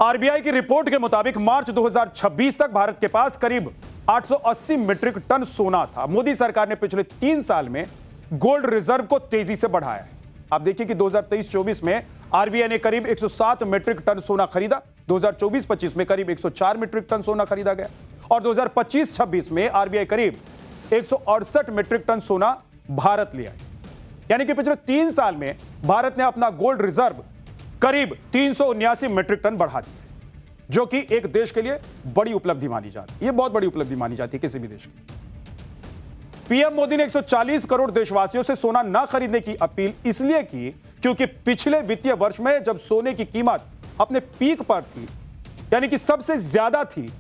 RBI की report के मुताबिक मार्च 2026 तक भारत के पास करीब 880 मीट्रिक टन सोना था। मोदी सरकार ने पिछले 3 साल में गोल्ड रिजर्व को तेजी से बढ़ाया है। आप देखिए कि 2023-24 में आरबीआई ने करीब 107 मीट्रिक टन सोना खरीदा, 2024-25 में करीब 104 मीट्रिक टन सोना खरीदा गया और 2025-26 में आरबीआई करीब 168 मीट्रिक टन सोना भारत ले आई। यानी कि पिछले 3 साल में भारत ने अपना गोल्ड रिजर्व करीब 379 मीट्रिक टन बढ़ा दिया, जो कि एक देश के लिए बड़ी उपलब्धि मानी जाती है। यह बहुत बड़ी उपलब्धि मानी जाती है किसी भी देश की। पीएम मोदी ने 140 करोड़ देशवासियों से सोना ना खरीदने की अपील इसलिए की क्योंकि पिछले वित्तीय वर्ष में जब सोने की कीमत अपने पीक पर थी, यानी कि सबसे ज्यादा थी,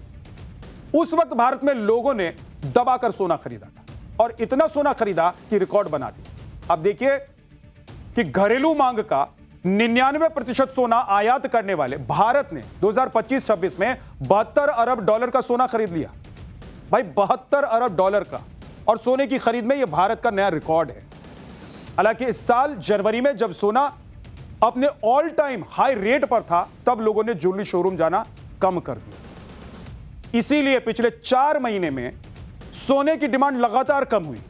उस वक्त भारत में लोगों ने दबाकर सोना खरीदा था और इतना सोना खरीदा कि रिकॉर्ड बना दिया। अब देखिए कि घरेलू मांग का 99% सोना आयात करने वाले भारत ने 2025-26 में 72 अरब डॉलर का सोना खरीद लिया। भाई 72 अरब डॉलर का, और सोने की खरीद में यह भारत का नया रिकॉर्ड है। हालांकि इस साल जनवरी में जब सोना अपने ऑल टाइम हाई रेट पर था, तब लोगों ने ज्वेलरी शोरूम जाना कम कर दिया। इसीलिए पिछले 4 महीने में सोने की डिमांड लगातार कम हुई।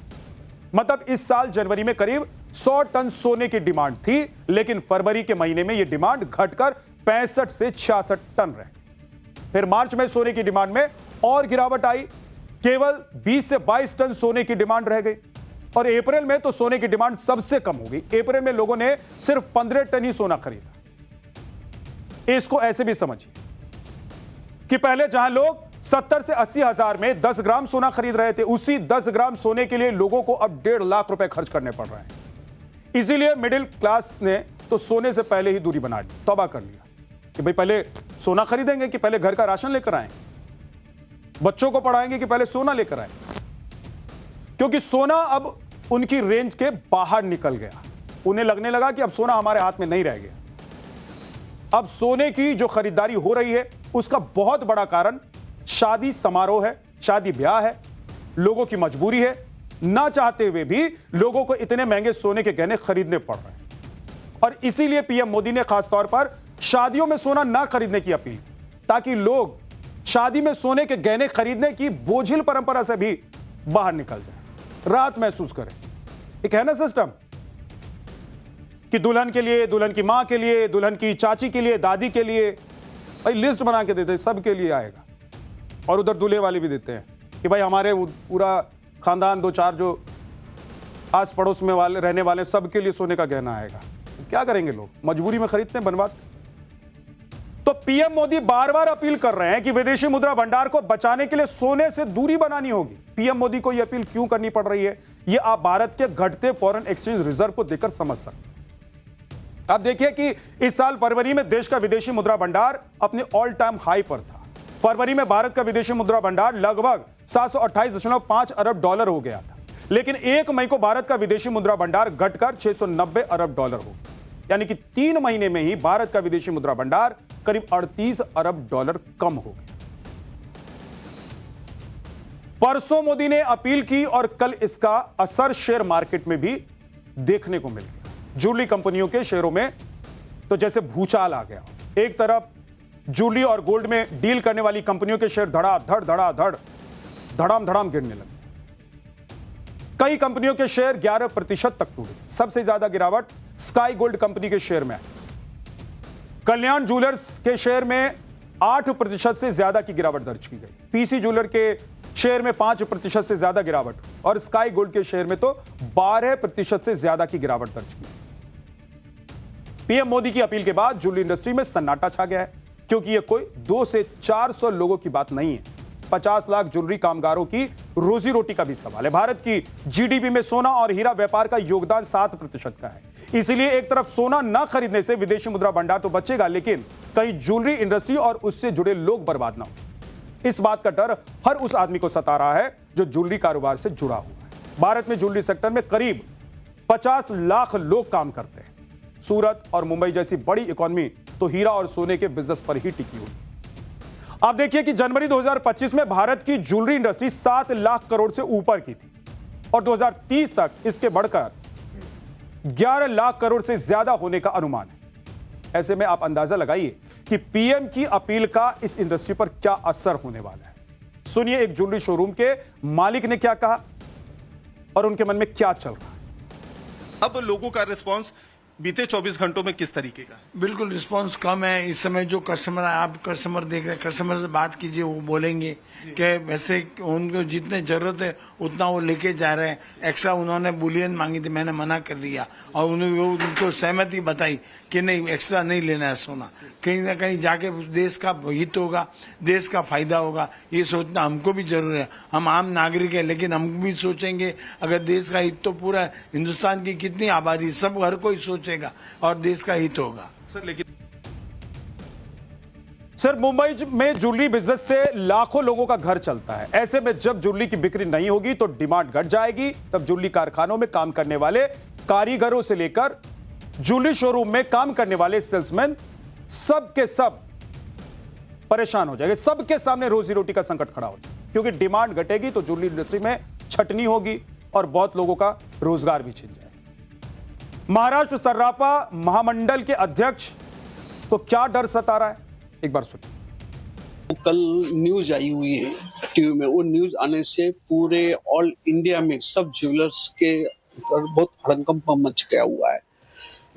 मतलब इस साल जनवरी में करीब 100 टन सोने की डिमांड थी, लेकिन फरवरी के महीने में यह डिमांड घटकर 65 से 66 टन रह गई। फिर मार्च में सोने की डिमांड में और गिरावट आई, केवल 20 से 22 टन सोने की डिमांड रह गई और अप्रैल में तो सोने की डिमांड सबसे कम हो गई। अप्रैल में लोगों ने सिर्फ 15 टन ही सोना खरीदा। इसको ऐसे भी समझिए कि पहले जहां लोग 70 से 80 हजार में 10 ग्राम सोना खरीद रहे थे, उसी 10 ग्राम सोने के लिए लोगों को अब 1.5 लाख रुपए खर्च करने पड़ रहे हैं। इसीलिए मिडिल क्लास ने तो सोने से पहले ही दूरी बना ली, तौबा कर लिया कि भाई पहले सोना खरीदेंगे कि पहले घर का राशन लेकर आएं, बच्चों को पढ़ाएंगे कि पहले सोना लेकर आएं, क्योंकि सोना अब उनकी रेंज के बाहर निकल गया। उन्हें लगने लगा कि अब सोना हमारे हाथ में नहीं रह गया। अब सोने की जो खरीदारी हो रही है उसका बहुत बड़ा कारण शादी समारोह है, शादी ब्याह है, लोगों की मजबूरी है। ना चाहते हुए भी लोगों को इतने महंगे सोने के गहने खरीदने पड़ रहे हैं और इसीलिए पीएम मोदी ने खासतौर पर शादियों में सोना ना खरीदने की अपील की, ताकि लोग शादी में सोने के गहने खरीदने की बोझिल परंपरा से भी बाहर निकल जाए, राहत महसूस करें। एक है ना सिस्टम कि दुल्हन के लिए, दुल्हन की मां के लिए, दुल्हन की चाची के लिए, दादी के लिए, भाई लिस्ट बना के देते, सबके लिए आएगा। और उधर दूल्हे वाले भी देते हैं कि भाई हमारे पूरा खानदान, 2-4 जो आस पड़ोस में वाले रहने वाले सबके लिए सोने का गहना आएगा। क्या करेंगे लोग, मजबूरी में खरीदते हैं, बनवाते। तो पीएम मोदी बार बार अपील कर रहे हैं कि विदेशी मुद्रा भंडार को बचाने के लिए सोने से दूरी बनानी होगी। पीएम मोदी को यह अपील क्यों करनी पड़ रही है, यह आप भारत के घटते फॉरेन एक्सचेंज रिजर्व को देखकर समझ सकते हैं। आप देखिए कि इस साल फरवरी में देश का विदेशी मुद्रा भंडार अपने ऑल टाइम हाई पर था। फरवरी में भारत का विदेशी मुद्रा भंडार लगभग 728.5 अरब डॉलर हो गया था, लेकिन 1 मई को भारत का विदेशी मुद्रा भंडार घटकर 690 अरब डॉलर हो गया। यानी कि 3 महीने में ही भारत का विदेशी मुद्रा भंडार करीब 38 अरब डॉलर कम हो गया। परसों मोदी ने अपील की और कल इसका असर शेयर मार्केट में भी देखने को मिल गया। ज्वेलरी कंपनियों के शेयरों में तो जैसे भूचाल आ गया। एक तरफ ज्वेलरी और गोल्ड में डील करने वाली कंपनियों के शेयर धड़ाम गिरने लगे। कई कंपनियों के शेयर 11% तक टूटे। सबसे ज्यादा गिरावट स्काई गोल्ड कंपनी के शेयर में आई। कल्याण ज्वेलर्स के शेयर में 8% से ज्यादा की गिरावट दर्ज की गई। पीसी ज्वेलर के शेयर में 5% से ज्यादा गिरावट और स्काई गोल्ड के शेयर में तो 12% से ज्यादा की गिरावट दर्ज की। पीएम मोदी की अपील के बाद ज्वेलरी इंडस्ट्री में सन्नाटा छा गया है, क्योंकि यह कोई 200 से 400 लोगों की बात नहीं है। 50 लाख ज्वेलरी कामगारों की रोजी रोटी का भी सवाल है। भारत की जीडीपी में सोना और हीरा व्यापार का योगदान 7% का है। इसलिए एक तरफ सोना ना खरीदने से विदेशी मुद्रा भंडार तो बचेगा, लेकिन कहीं ज्वेलरी इंडस्ट्री और उससे जुड़े लोग बर्बाद ना हो। इस बात का डर हर उस आदमी को सता रहा है जो ज्वेलरी कारोबार से जुड़ा हुआ है। भारत में ज्वेलरी सेक्टर में करीब 50 लाख लोग काम करते हैं। सूरत और मुंबई जैसी बड़ी इकोनॉमी तो हीरा और सोने के बिजनेस पर ही टिकी हुई। आप देखिए कि जनवरी 2025 में भारत की ज्वेलरी इंडस्ट्री 7 लाख करोड़ से ऊपर की थी और 2030 तक इसके बढ़कर 11 लाख करोड़ से ज्यादा होने का अनुमान है। ऐसे में आप अंदाजा लगाइए कि पीएम की अपील का इस इंडस्ट्री पर क्या असर होने वाला है। सुनिए एक ज्वेलरी शोरूम के मालिक ने क्या कहा और उनके मन में क्या चल रहा है। अब लोगों का रिस्पांस बीते 24 घंटों में किस तरीके का? बिल्कुल रिस्पांस कम है इस समय। जो कस्टमर, आप कस्टमर देख रहे हैं, कस्टमर से बात कीजिए, वो बोलेंगे कि वैसे उनको जितने जरूरत है उतना वो लेके जा रहे हैं। एक्स्ट्रा उन्होंने बुलियन मांगी थी, मैंने मना कर दिया और उनको सहमति बताई कि नहीं, एक्स्ट्रा नहीं लेना है सोना। कहीं ना कहीं जाके देश का हित होगा, देश का फायदा होगा, ये सोचना हमको भी जरूरी है। हम आम नागरिक है, लेकिन हम भी सोचेंगे अगर देश का हित, तो पूरा हिंदुस्तान की कितनी आबादी, सब हर कोई सोचेगा और देश का हित होगा। सर मुंबई में ज्वेलरी बिजनेस से लाखों लोगों का घर चलता है। ऐसे में जब ज्वेलरी की बिक्री नहीं होगी तो डिमांड घट जाएगी। तब ज्वेलरी कारखानों में काम करने वाले कारीगरों से लेकर ज्वेलरी शोरूम में काम करने वाले सेल्समैन सब के सब परेशान हो जाएंगे। सबके सामने रोजी रोटी का संकट खड़ा हो जाएगा, क्योंकि डिमांड घटेगी तो ज्वेलरी इंडस्ट्री में छटनी होगी और बहुत लोगों का रोजगार भी छिन जाएगा। महाराष्ट्र सर्राफा महामंडल के अध्यक्ष को क्या डर सता रहा है, एक बार सुनिए। कल न्यूज आई हुई है टीवी में। वो न्यूज आने से पूरे ऑल इंडिया में सब ज्वेलर्स के बहुत हड़कंप मच गया हुआ है।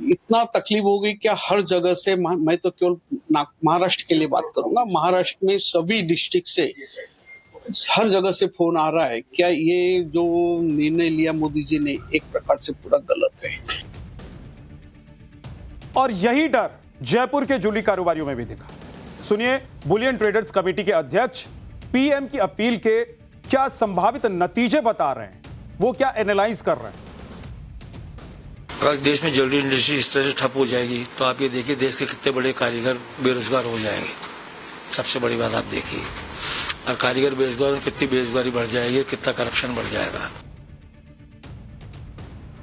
इतना तकलीफ हो गई क्या हर जगह से, मैं तो केवल महाराष्ट्र के लिए बात करूंगा, महाराष्ट्र में सभी डिस्ट्रिक्ट से हर जगह से फोन आ रहा है। क्या ये जो निर्णय लिया मोदी जी ने एक प्रकार से पूरा गलत है। और यही डर जयपुर के ज्वेलरी कारोबारियों में भी दिखा। सुनिए बुलियन ट्रेडर्स कमेटी के अध्यक्ष पीएम की अपील के क्या संभावित नतीजे बता रहे हैं, वो क्या एनालाइज कर रहे हैं। अगर देश में ज्वेलरी इंडस्ट्री इस तरह से ठप हो जाएगी तो आप ये देखिए देश के कितने बड़े कारीगर बेरोजगार हो जाएंगे। सबसे बड़ी बात आप देखिए, और कारीगर बेरोजगार, कितनी बेरोजगारी बढ़ जाएगी, कितना करप्शन बढ़ जाएगा।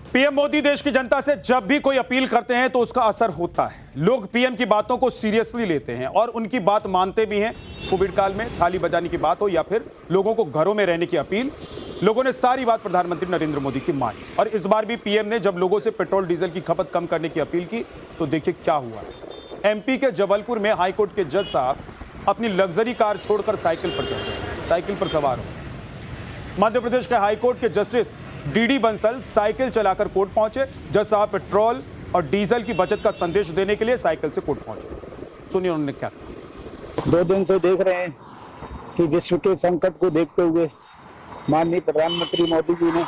पीएम मोदी देश की जनता से जब भी कोई अपील करते हैं तो उसका असर होता है। लोग पीएम की बातों को सीरियसली लेते हैं और उनकी बात मानते भी हैं। कोविड काल में थाली बजाने की बात हो या फिर लोगों को घरों में रहने की अपील, लोगों ने सारी बात प्रधानमंत्री नरेंद्र मोदी की मानी। और इस बार भी पीएम ने जब लोगों से पेट्रोल डीजल की खपत कम करने की अपील की तो देखिए क्या हुआ। एमपी के जबलपुर में हाईकोर्ट के जज साहब अपनी लग्जरी कार छोड़कर साइकिल पर चढ़ गए, साइकिल पर सवार हो। मध्य प्रदेश के हाईकोर्ट के जस्टिस डीडी बंसल साइकिल चलाकर कोर्ट पहुंचे। जज साहब पेट्रोल और डीजल की बचत का संदेश देने के लिए साइकिल से कोर्ट पहुंचे। सुनिए उन्होंने क्या कहा। 2 दिन से देख रहे हैं कि विश्व के संकट को देखते हुए माननीय प्रधानमंत्री मोदी जी ने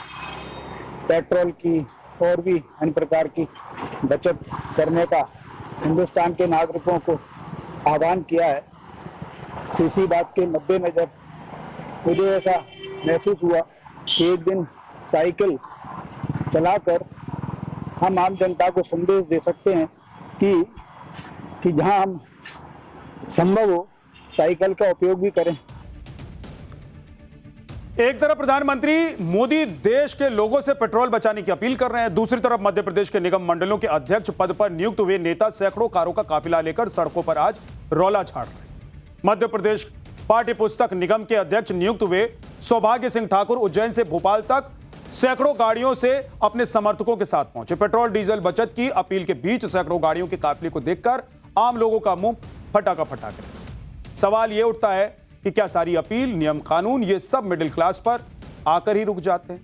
पेट्रोल की और भी अन्य प्रकार की बचत करने का हिंदुस्तान के नागरिकों को आह्वान किया है। इसी बात के मद्देनजर मुझे ऐसा महसूस हुआ कि एक दिन साइकिल चलाकर हम आम जनता को संदेश दे सकते हैं कि जहां हम संभव हो साइकिल का उपयोग भी करें। एक तरफ प्रधानमंत्री मोदी देश के लोगों से पेट्रोल बचाने की अपील कर रहे हैं, दूसरी तरफ मध्य प्रदेश के निगम मंडलों के अध्यक्ष पद पर नियुक्त हुए नेता सैकड़ों कारों का काफिला लेकर सड़कों पर आज रौला झाड़ रहे हैं। मध्य प्रदेश पाठ्य पुस्तक निगम के अध्यक्ष नियुक्त हुए सौभाग्य सिंह ठाकुर उज्जैन से भोपाल तक सैकड़ों गाड़ियों से अपने समर्थकों के साथ पहुंचे। पेट्रोल डीजल बचत की अपील के बीच सैकड़ों गाड़ियों के काफिले को देखकर आम लोगों का मुंह फटाका फटाके। सवाल यह उठता है कि क्या सारी अपील, नियम कानून, ये सब मिडिल क्लास पर आकर ही रुक जाते हैं?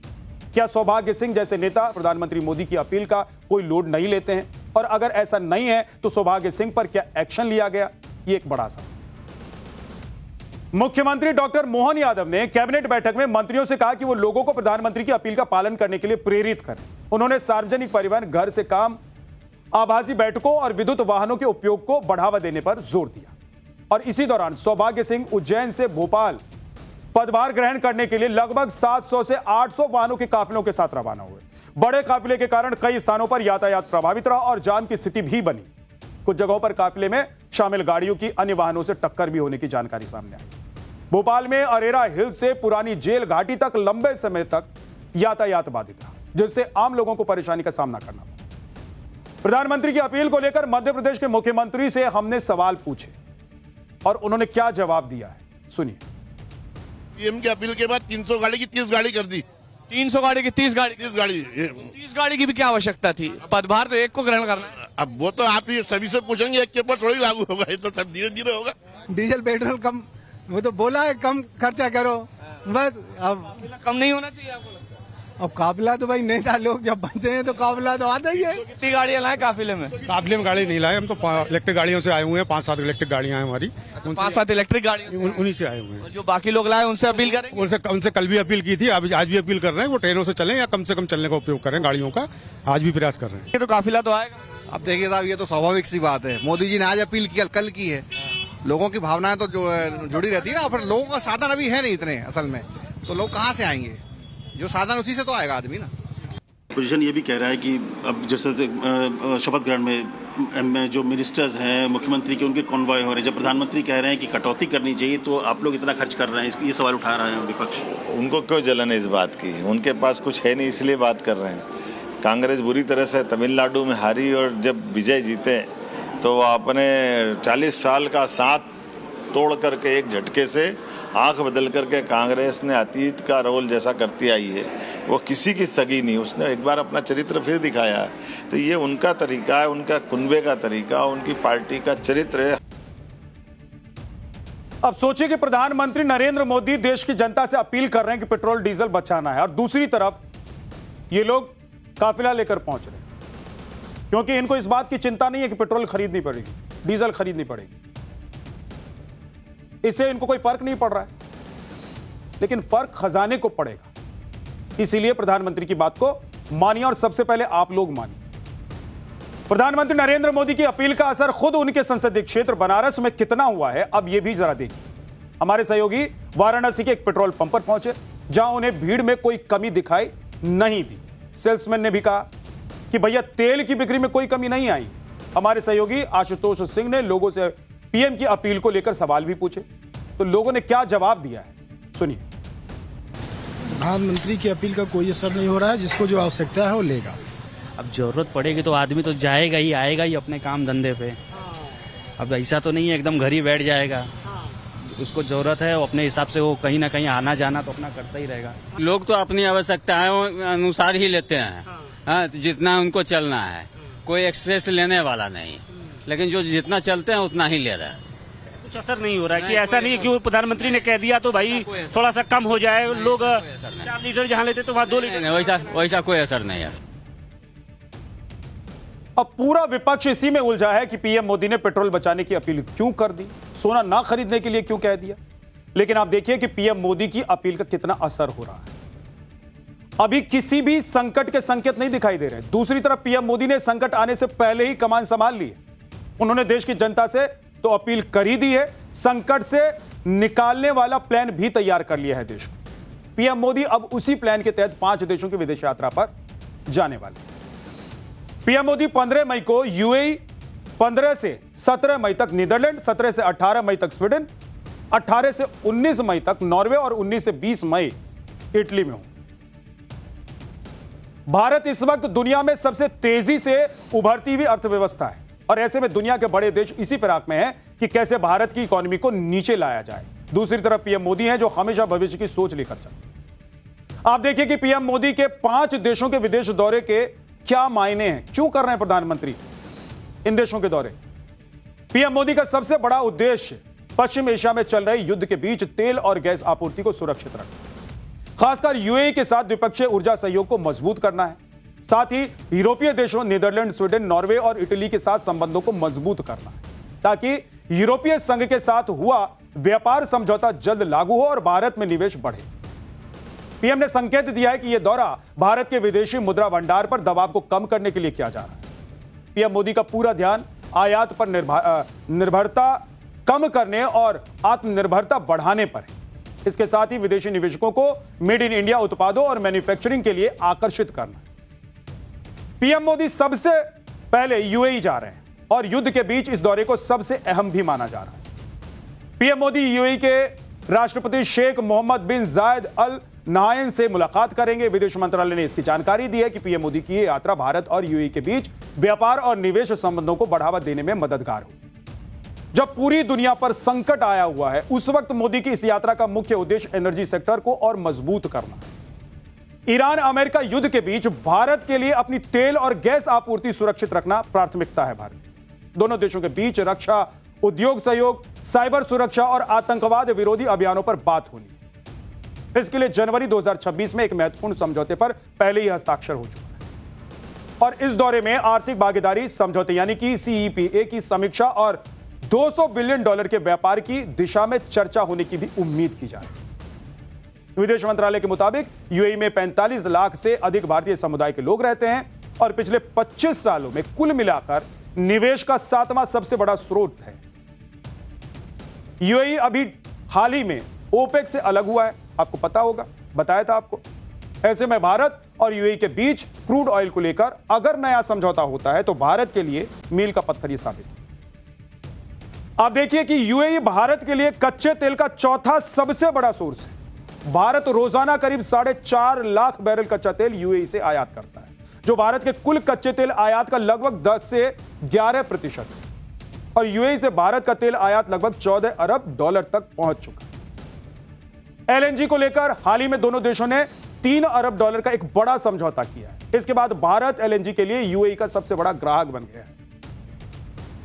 क्या सौभाग्य सिंह जैसे नेता प्रधानमंत्री मोदी की अपील का कोई लोड नहीं लेते हैं? और अगर ऐसा नहीं है तो सौभाग्य सिंह पर क्या एक्शन लिया गया? ये एक बड़ा सवाल। मुख्यमंत्री डॉक्टर मोहन यादव ने कैबिनेट बैठक में मंत्रियों से कहा कि वो लोगों को प्रधानमंत्री की अपील का पालन करने के लिए प्रेरित करें। उन्होंने सार्वजनिक परिवहन, घर से काम, आभासी बैठकों और विद्युत वाहनों के उपयोग को बढ़ावा देने पर जोर दिया। और इसी दौरान सौभाग्य सिंह उज्जैन से भोपाल पदभार ग्रहण करने के लिए लगभग 700 से 800 वाहनों के काफिलों के साथ रवाना हुए। बड़े काफिले के कारण कई स्थानों पर यातायात प्रभावित रहा और जाम की स्थिति भी बनी। कुछ जगहों पर काफिले में शामिल गाड़ियों की अन्य वाहनों से टक्कर भी होने की जानकारी सामने आई। भोपाल में अरेरा हिल से पुरानी जेल घाटी तक लंबे समय तक यातायात बाधित रहा, जिससे आम लोगों को परेशानी का सामना करना पड़ा। प्रधानमंत्री की अपील को लेकर मध्य प्रदेश के मुख्यमंत्री से हमने सवाल पूछे और उन्होंने क्या जवाब दिया है, सुनिए। पीएम की अपील के बाद 300 गाड़ी की 30 गाड़ी कर दी। 300 गाड़ी की 30 गाड़ी 30 गाड़ी 30 गाड़ी की भी क्या आवश्यकता थी? पदभार तो एक को ग्रहण करना है। अब वो तो आप ये सभी से पूछेंगे, एक के ऊपर थोड़ी लागू होगा, ये तो सब धीरे धीरे होगा। डीजल पेट्रोल कम, वो तो बोला है कम खर्चा करो, बस। अब कम नहीं होना चाहिए आपको लगता है? अब काफिला तो भाई नेता लोग जब बनते हैं तो काफिला तो आता ही है। कितनी गाड़ियां लाए काफिले में? काफिले में गाड़ी नहीं लाए, हम तो इलेक्ट्रिक गाड़ियों से आए हुए हैं। 5-7 इलेक्ट्रिक गाड़ियां हैं हमारी, 5-7 इलेक्ट्रिक गाड़ी, उन्हीं से आए हुए हैं। जो बाकी लोग लाए उनसे अपील करेंगे? उनसे कल भी अपील की थी, आज भी अपील कर रहे हैं, वो ट्रेनों से चलें या कम से कम चलने का उपयोग करें गाड़ियों का, आज भी प्रयास कर रहे हैं। ये तो काफिला तो आएगा। अब देखिए साहब, ये तो स्वाभाविक सी बात है, मोदी जी ने आज अपील की, कल की है। लोगों की भावनाएं तो जो जुड़ी रहती है ना, फिर लोगों का साधन अभी है नहीं इतने असल में, तो लोग कहाँ से आएंगे? जो साधन उसी से तो आएगा आदमी ना। पोजीशन ये भी कह रहा है कि अब जैसे शपथ ग्रहण में जो मिनिस्टर्स हैं, मुख्यमंत्री के, उनके कॉन्वॉय हो रहे हैं, जब प्रधानमंत्री कह रहे हैं कि कटौती करनी चाहिए तो आप लोग इतना खर्च कर रहे हैं, ये सवाल उठा रहा है विपक्ष। उनको क्यों जलन है इस बात की? उनके पास कुछ है नहीं, इसलिए बात कर रहे हैं। कांग्रेस बुरी तरह से तमिलनाडु में हारी और जब विजय जीते तो अपने 40 साल का साथ तोड़ करके एक झटके से आंख बदल करके कांग्रेस ने अतीत का रोल जैसा करती आई है, वो किसी की सगी नहीं, उसने एक बार अपना चरित्र फिर दिखाया है। तो ये उनका तरीका है, उनका कुनबे का तरीका, उनकी पार्टी का चरित्र है। अब सोचिए कि प्रधानमंत्री नरेंद्र मोदी देश की जनता से अपील कर रहे हैं कि पेट्रोल डीजल बचाना है, और दूसरी तरफ ये लोग काफिला लेकर पहुंच रहे हैं, क्योंकि इनको इस बात की चिंता नहीं है कि पेट्रोल खरीदनी पड़ेगी, डीजल खरीदनी पड़ेगी, इससे इनको कोई फर्क नहीं पड़ रहा है। लेकिन फर्क खजाने को पड़ेगा, इसीलिए प्रधानमंत्री की बात को मानिए, और सबसे पहले आप लोग मानिए। प्रधानमंत्री नरेंद्र मोदी की अपील का असर खुद उनके संसदीय क्षेत्र बनारस में कितना हुआ है, अब यह भी जरा देखिए। हमारे सहयोगी वाराणसी के एक पेट्रोल पंप पर पहुंचे, जहां उन्हें भीड़ में कोई कमी दिखाई नहीं दी। सेल्समैन ने भी कहा कि भैया तेल की बिक्री में कोई कमी नहीं आई। हमारे सहयोगी आशुतोष सिंह ने लोगों से पीएम की अपील को लेकर सवाल भी पूछे, तो लोगों ने क्या जवाब दिया है, सुनिए। प्रधानमंत्री की अपील का कोई असर नहीं हो रहा है, जिसको जो आवश्यकता है वो लेगा। अब जरूरत पड़ेगी तो आदमी तो जाएगा ही, आएगा ही अपने काम धंधे पे। अब ऐसा तो नहीं है एकदम घर ही बैठ जाएगा, उसको जरूरत है, वो अपने हिसाब से वो कहीं ना कहीं आना जाना तो अपना करता ही रहेगा। लोग तो अपनी आवश्यकताओं अनुसार ही लेते हैं, हाँ, जितना उनको चलना है, कोई एक्सेस लेने वाला नहीं, लेकिन जो जितना चलते हैं उतना ही ले रहे हैं। कुछ असर नहीं हो रहा है कि ऐसा नहीं है कि वो प्रधानमंत्री ने कह दिया तो भाई थोड़ा सा कम हो जाए, लोग 4 लीटर जहाँ लेते तो वहाँ 2 लीटर, वैसा कोई असर नहीं है। अब पूरा विपक्ष इसी में उलझा है कि पीएम मोदी ने पेट्रोल बचाने की अपील क्यों कर दी, सोना ना खरीदने के लिए क्यों कह दिया। लेकिन आप देखिए कि पीएम मोदी की अपील का कितना असर हो रहा है। अभी किसी भी संकट के संकेत नहीं दिखाई दे रहे। दूसरी तरफ पीएम मोदी ने संकट आने से पहले ही कमान संभाल ली है। उन्होंने देश की जनता से तो अपील कर ही दी है, संकट से निकालने वाला प्लान भी तैयार कर लिया है देश को। पीएम मोदी अब उसी प्लान के तहत 5 देशों की विदेश यात्रा पर जाने वाले हैं। पीएम मोदी 15 मई को यूएई, 15 से 17 मई तक नीदरलैंड, 17 से 18 मई तक स्वीडन, 18 से 19 मई तक नॉर्वे और 19 से 20 मई इटली में होंगे। भारत इस वक्त दुनिया में सबसे तेजी से उभरती हुई अर्थव्यवस्था है, और ऐसे में दुनिया के बड़े देश इसी फिराक में हैं कि कैसे भारत की इकोनॉमी को नीचे लाया जाए। दूसरी तरफ पीएम मोदी हैं जो हमेशा भविष्य की सोच लेकर चलते। आप देखिए कि पीएम मोदी के 5 देशों के विदेश दौरे के क्या मायने हैं, क्यों कर रहे हैं प्रधानमंत्री इन देशों के दौरे। पीएम मोदी का सबसे बड़ा उद्देश्य पश्चिम एशिया में चल रहे युद्ध के बीच तेल और गैस आपूर्ति को सुरक्षित रखना, खासकर यूएई के साथ द्विपक्षीय ऊर्जा सहयोग को मजबूत करना है। साथ ही यूरोपीय देशों नीदरलैंड, स्वीडन, नॉर्वे और इटली के साथ संबंधों को मजबूत करना है, ताकि यूरोपीय संघ के साथ हुआ व्यापार समझौता जल्द लागू हो और भारत में निवेश बढ़े। पीएम ने संकेत दिया है कि यह दौरा भारत के विदेशी मुद्रा भंडार पर दबाव को कम करने के लिए किया जा रहा है। पीएम मोदी का पूरा ध्यान आयात पर निर्भरता कम करने और आत्मनिर्भरता बढ़ाने पर है। इसके साथ ही विदेशी निवेशकों को मेड इन इंडिया उत्पादों और मैन्युफैक्चरिंग के लिए आकर्षित करना है। पीएम मोदी सबसे पहले यूएई जा रहे हैं और युद्ध के बीच इस दौरे को सबसे अहम भी माना जा रहा है। पीएम मोदी यूएई के राष्ट्रपति शेख मोहम्मद बिन जायद अल नाहयान से मुलाकात करेंगे। विदेश मंत्रालय ने इसकी जानकारी दी है कि पीएम मोदी की यात्रा भारत और यूएई के बीच व्यापार और निवेश संबंधों को बढ़ावा देने में मददगार होगी। जब पूरी दुनिया पर संकट आया हुआ है, उस वक्त मोदी की इस यात्रा का मुख्य उद्देश्य एनर्जी सेक्टर को और मजबूत करना है। ईरान अमेरिका युद्ध के बीच भारत के लिए अपनी तेल और गैस आपूर्ति सुरक्षित रखना प्राथमिकता है। भारत दोनों देशों के बीच रक्षा, उद्योग सहयोग, साइबर सुरक्षा और आतंकवाद विरोधी अभियानों पर बात होनी है। इसके लिए जनवरी 2026 में एक महत्वपूर्ण समझौते पर पहले ही हस्ताक्षर हो चुका है और इस दौरे में आर्थिक भागीदारी समझौते यानी कि CEPA की समीक्षा और $200 बिलियन के व्यापार की दिशा में चर्चा होने की भी उम्मीद की जा रही है। विदेश मंत्रालय के मुताबिक यूएई में 45 लाख से अधिक भारतीय समुदाय के लोग रहते हैं और पिछले 25 सालों में कुल मिलाकर निवेश का 7वां सबसे बड़ा स्रोत है। यूएई अभी हाल ही में ओपेक से अलग हुआ है, आपको पता होगा, बताया था आपको। ऐसे में भारत और यूएई के बीच क्रूड ऑयल को लेकर अगर नया समझौता होता है तो भारत के लिए मील का पत्थर ही साबित हो। आप देखिए कि यूएई भारत के लिए कच्चे तेल का चौथा सबसे बड़ा सोर्स है। भारत रोजाना करीब 4.5 लाख बैरल कच्चा तेल यूएई से आयात करता है, जो भारत के कुल कच्चे तेल आयात का लगभग 10 से 11% है और यूएई से भारत का तेल आयात लगभग $14 अरब तक पहुंच चुका है। एलएनजी को लेकर हाल ही में दोनों देशों ने $3 अरब का एक बड़ा समझौता किया है। इसके बाद भारत एलएनजी के लिए यूएई का सबसे बड़ा ग्राहक बन गया है।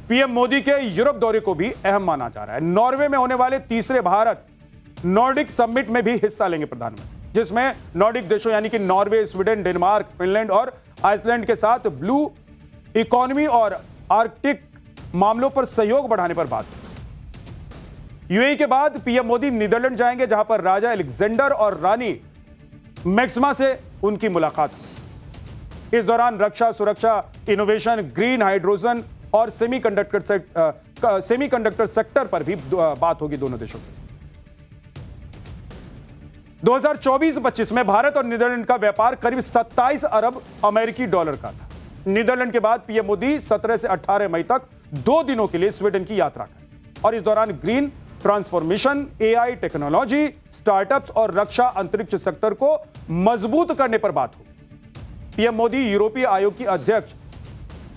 पीएम मोदी के यूरोप दौरे को भी अहम माना जा रहा है। नॉर्वे में होने वाले तीसरे भारत नॉर्डिक समिट में भी हिस्सा लेंगे प्रधानमंत्री, जिसमें नॉर्डिक देशों यानी कि नॉर्वे, स्वीडन, डेनमार्क, फिनलैंड और आइसलैंड के साथ ब्लू इकोनॉमी और आर्कटिक मामलों पर सहयोग बढ़ाने पर बात हुई। यूएई के बाद पीएम मोदी नीदरलैंड जाएंगे, जहां पर राजा अलेक्जेंडर और रानी मैक्सिमा से उनकी मुलाकात हुई। इस दौरान रक्षा, सुरक्षा, इनोवेशन, ग्रीन हाइड्रोजन और सेमीकंडक्टर सेक्टर पर भी बात होगी दोनों देशों की। 2024-25 में भारत और नीदरलैंड का व्यापार करीब 27 अरब अमेरिकी डॉलर का था। नीदरलैंड के बाद पीएम मोदी 17 से 18 मई तक 2 दिनों के लिए स्वीडन की यात्रा करें और इस दौरान green transformation, AI technology, startups और रक्षा अंतरिक्ष सेक्टर को मजबूत करने पर बात होगी। पीएम मोदी यूरोपीय आयोग की अध्यक्ष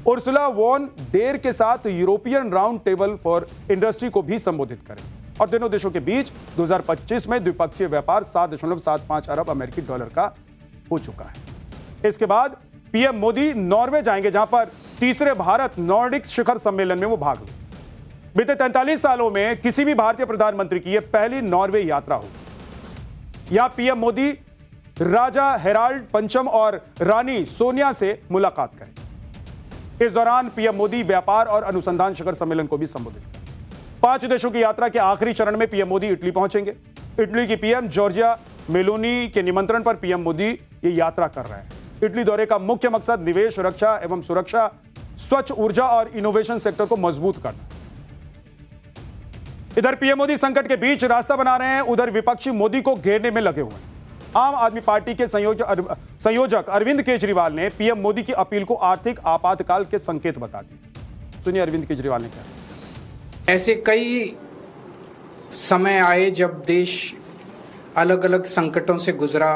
उर्सुला वॉन डेर के साथ European round table for industry को भी संबोधित करेंगे और दोनों देशों के बीच 2025 में द्विपक्षीय व्यापार 7.75 अरब अमेरिकी डॉलर का हो चुका है। इसके बाद पीएम मोदी नॉर्वे जाएंगे, जहां पर तीसरे भारत नॉर्डिक शिखर सम्मेलन में वो भाग लेंगे। बीते 43 सालों में किसी भी भारतीय प्रधानमंत्री की यह पहली नॉर्वे यात्रा होगी। यहां पीएम मोदी राजा हेराल्ड पंचम और रानी सोनिया से मुलाकात करेंगे। इस दौरान पीएम मोदी व्यापार और अनुसंधान शिखर सम्मेलन को भी संबोधित करेंगे। 5 देशों की यात्रा के आखिरी चरण में पीएम मोदी इटली पहुंचेंगे। इटली की पीएम जॉर्जिया मेलोनी के निमंत्रण पर पीएम मोदी ये यात्रा कर रहे हैं। इटली दौरे का मुख्य मकसद निवेश, रक्षा एवं सुरक्षा, स्वच्छ ऊर्जा और इनोवेशन सेक्टर को मजबूत करना। इधर पीएम मोदी संकट के बीच रास्ता बना रहे हैं, उधर विपक्षी मोदी को घेरने में लगे हुए हैं। आम आदमी पार्टी के संयोजक अरविंद केजरीवाल ने पीएम मोदी की अपील को आर्थिक आपातकाल के संकेत बता दिए। सुनिए अरविंद केजरीवाल ने कहा। ऐसे कई समय आए जब देश अलग अलग संकटों से गुजरा,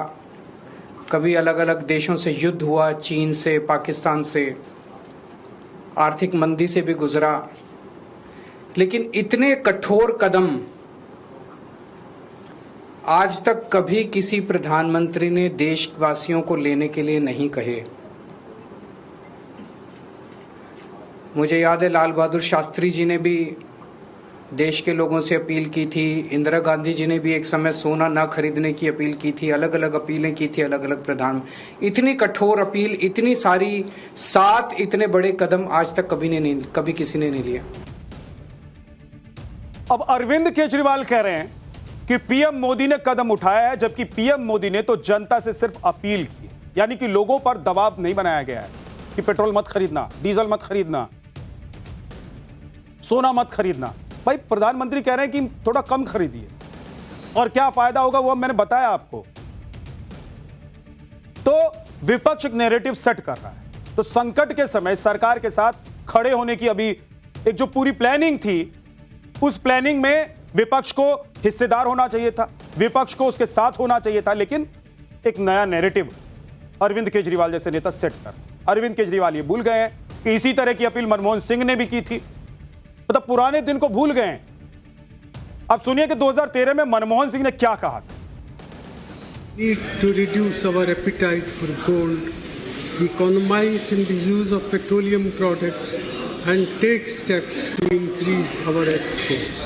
कभी अलग अलग देशों से युद्ध हुआ, चीन से, पाकिस्तान से, आर्थिक मंदी से भी गुजरा, लेकिन इतने कठोर कदम आज तक कभी किसी प्रधानमंत्री ने देशवासियों को लेने के लिए नहीं कहे। मुझे याद है लाल बहादुर शास्त्री जी ने भी देश के लोगों से अपील की थी, इंदिरा गांधी जी ने भी एक समय सोना ना खरीदने की अपील की थी, अलग अलग अपीलें की थी अलग अलग प्रधान। इतनी कठोर अपील, इतनी सारी, 7 इतने बड़े कदम आज तक कभी किसी ने नहीं लिया। अब अरविंद केजरीवाल कह रहे हैं कि पीएम मोदी ने कदम उठाया है, जबकि पीएम मोदी ने तो जनता से सिर्फ अपील की, यानी कि लोगों पर दबाव नहीं बनाया गया है कि पेट्रोल मत खरीदना, डीजल मत खरीदना, सोना मत खरीदना। भाई प्रधानमंत्री कह रहे हैं कि थोड़ा कम खरीदिए और क्या फायदा होगा वो मैंने बताया आपको। तो विपक्ष एक नैरेटिव सेट कर रहा है। तो संकट के समय सरकार के साथ खड़े होने की अभी एक जो पूरी प्लानिंग थी, उस प्लानिंग में विपक्ष को हिस्सेदार होना चाहिए था, विपक्ष को उसके साथ होना चाहिए था, लेकिन एक नया नैरेटिव अरविंद केजरीवाल जैसे नेता सेट कर। अरविंद केजरीवाल ये भूल गए हैं कि इसी तरह की अपील मनमोहन सिंह ने भी की थी। मतलब पुराने दिन को भूल गए। अब सुनिए कि 2013 में मनमोहन सिंह ने क्या कहा था। need to reduce our appetite for gold, economize in the use of petroleum products, and take steps to increase our exports.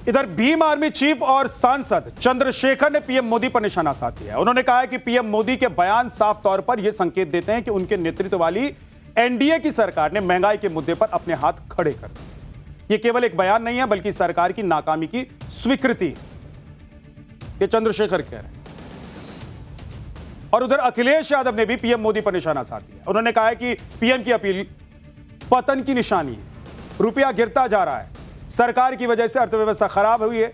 इधर भीम आर्मी चीफ और सांसद चंद्रशेखर ने पीएम मोदी पर निशाना साध दिया। उन्होंने कहा है कि पीएम मोदी के बयान साफ तौर पर यह संकेत देते हैं कि उनके नेतृत्व वाली एनडीए की सरकार ने महंगाई के मुद्दे पर अपने हाथ खड़े कर दिए। यह केवल एक बयान नहीं है बल्कि सरकार की नाकामी की स्वीकृति है, ये चंद्रशेखर कह रहे हैं। और उधर अखिलेश यादव ने भी पीएम मोदी पर निशाना साध दिया। उन्होंने कहा है कि पीएम की अपील पतन की निशानी है, रुपया गिरता जा रहा है, सरकार की वजह से अर्थव्यवस्था खराब हुई है,